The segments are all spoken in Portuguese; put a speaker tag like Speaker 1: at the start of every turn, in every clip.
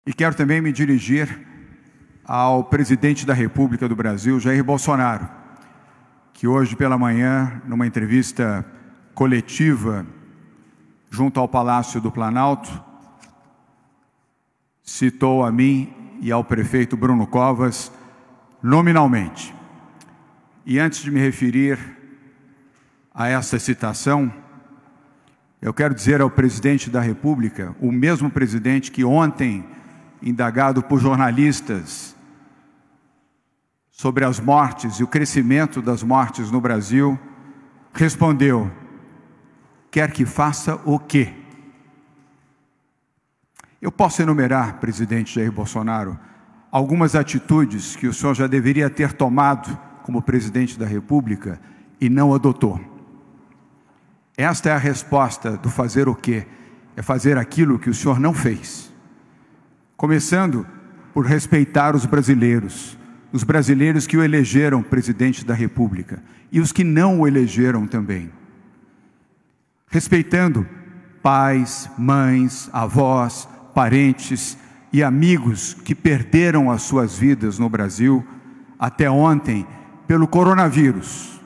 Speaker 1: E quero também me dirigir ao presidente da República do Brasil, Jair Bolsonaro, que hoje pela manhã, numa entrevista coletiva junto ao Palácio do Planalto, citou a mim e ao prefeito Bruno Covas nominalmente. E antes de me referir a essa citação, eu quero dizer ao presidente da República, o mesmo presidente que ontem, indagado por jornalistas sobre as mortes e o crescimento das mortes no Brasil, respondeu: quer que faça o quê? Eu posso enumerar, presidente Jair Bolsonaro, algumas atitudes que o senhor já deveria ter tomado como presidente da República e não adotou. Esta é a resposta do fazer o quê? É fazer aquilo que o senhor não fez. Começando por respeitar os brasileiros que o elegeram presidente da República e os que não o elegeram também. Respeitando pais, mães, avós, parentes e amigos que perderam as suas vidas no Brasil até ontem pelo coronavírus.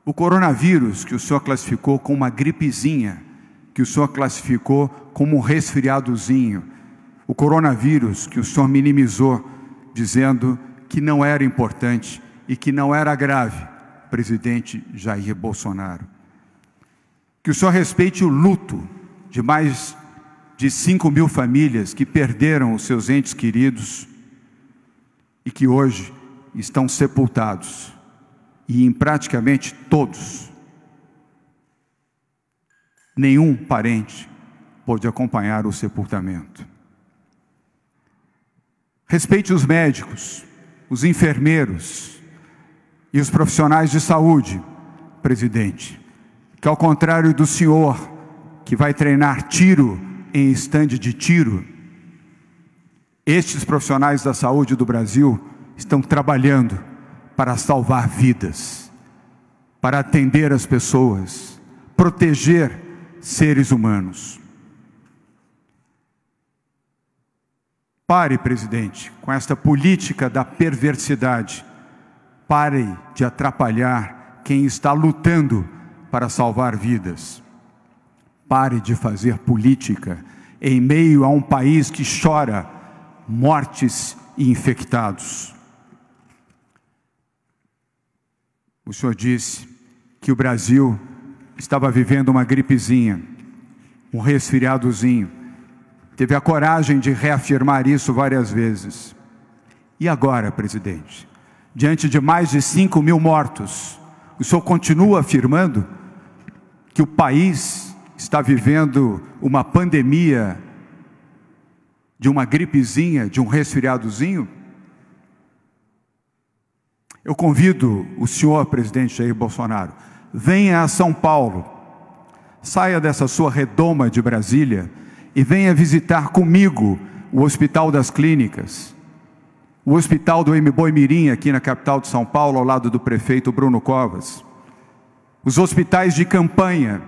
Speaker 1: O coronavírus que o senhor classificou como uma gripezinha, que o senhor classificou como um resfriadozinho. O coronavírus que o senhor minimizou, dizendo que não era importante e que não era grave, presidente Jair Bolsonaro. Que o senhor respeite o luto de mais de 5.000 famílias que perderam os seus entes queridos e que hoje estão sepultados. E em praticamente todos, nenhum parente pôde acompanhar o sepultamento. Respeite os médicos, os enfermeiros e os profissionais de saúde, presidente, que ao contrário do senhor, que vai treinar tiro em estande de tiro, estes profissionais da saúde do Brasil estão trabalhando para salvar vidas, para atender as pessoas, proteger seres humanos. Pare, presidente, com esta política da perversidade. Pare de atrapalhar quem está lutando para salvar vidas. Pare de fazer política em meio a um país que chora mortes e infectados. O senhor disse que o Brasil estava vivendo uma gripezinha, um resfriadozinho. Teve a coragem de reafirmar isso várias vezes. E agora, presidente, diante de mais de 5.000 mortos, o senhor continua afirmando que o país está vivendo uma pandemia de uma gripezinha, de um resfriadozinho? Eu convido o senhor, presidente Jair Bolsonaro, venha a São Paulo, saia dessa sua redoma de Brasília e venha visitar comigo o Hospital das Clínicas, o Hospital do Boi-mirim, aqui na capital de São Paulo, ao lado do prefeito Bruno Covas, os hospitais de campanha,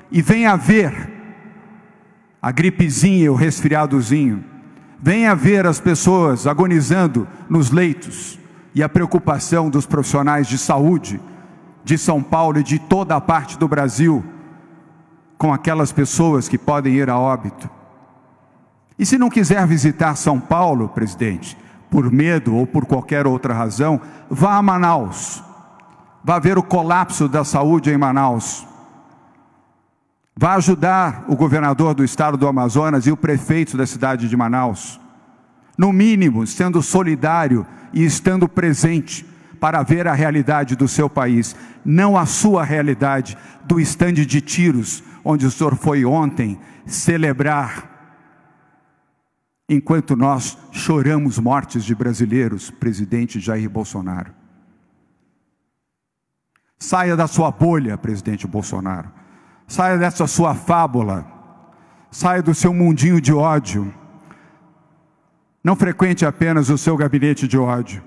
Speaker 1: e venha ver a gripezinha e o resfriadozinho, venha ver as pessoas agonizando nos leitos, e a preocupação dos profissionais de saúde de São Paulo e de toda a parte do Brasil com aquelas pessoas que podem ir a óbito. E se não quiser visitar São Paulo, presidente, por medo ou por qualquer outra razão, vá a Manaus. Vá ver o colapso da saúde em Manaus. Vá ajudar o governador do estado do Amazonas e o prefeito da cidade de Manaus. No mínimo, sendo solidário e estando presente para ver a realidade do seu país, não a sua realidade do estande de tiros, onde o senhor foi ontem celebrar, enquanto nós choramos mortes de brasileiros, presidente Jair Bolsonaro. Saia da sua bolha, presidente Bolsonaro. Saia dessa sua fábula. Saia do seu mundinho de ódio. Não frequente apenas o seu gabinete de ódio.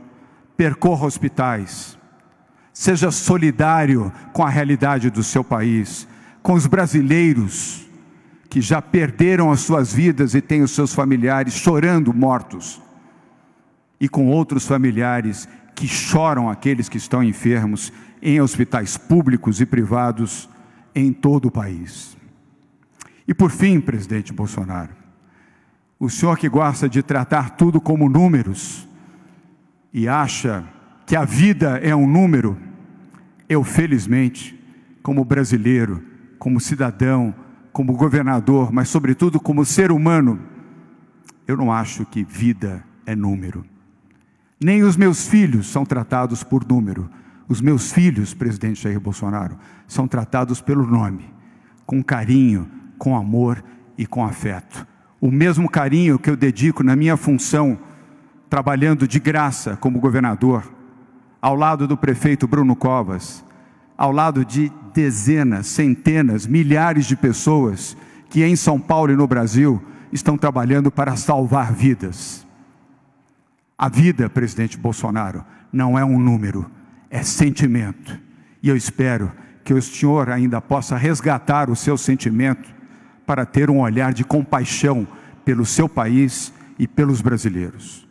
Speaker 1: Percorra hospitais. Seja solidário com a realidade do seu país, com os brasileiros que já perderam as suas vidas e têm os seus familiares chorando mortos, e com outros familiares que choram aqueles que estão enfermos em hospitais públicos e privados em todo o país. E por fim, presidente Bolsonaro, o senhor que gosta de tratar tudo como números e acha que a vida é um número, eu felizmente, como brasileiro, como cidadão, como governador, mas sobretudo como ser humano, eu não acho que vida é número. Nem os meus filhos são tratados por número. Os meus filhos, presidente Jair Bolsonaro, são tratados pelo nome, com carinho, com amor e com afeto. O mesmo carinho que eu dedico na minha função, trabalhando de graça como governador, ao lado do prefeito Bruno Covas, ao lado de dezenas, centenas, milhares de pessoas que em São Paulo e no Brasil estão trabalhando para salvar vidas. A vida, presidente Bolsonaro, não é um número, é sentimento. E eu espero que o senhor ainda possa resgatar o seu sentimento para ter um olhar de compaixão pelo seu país e pelos brasileiros.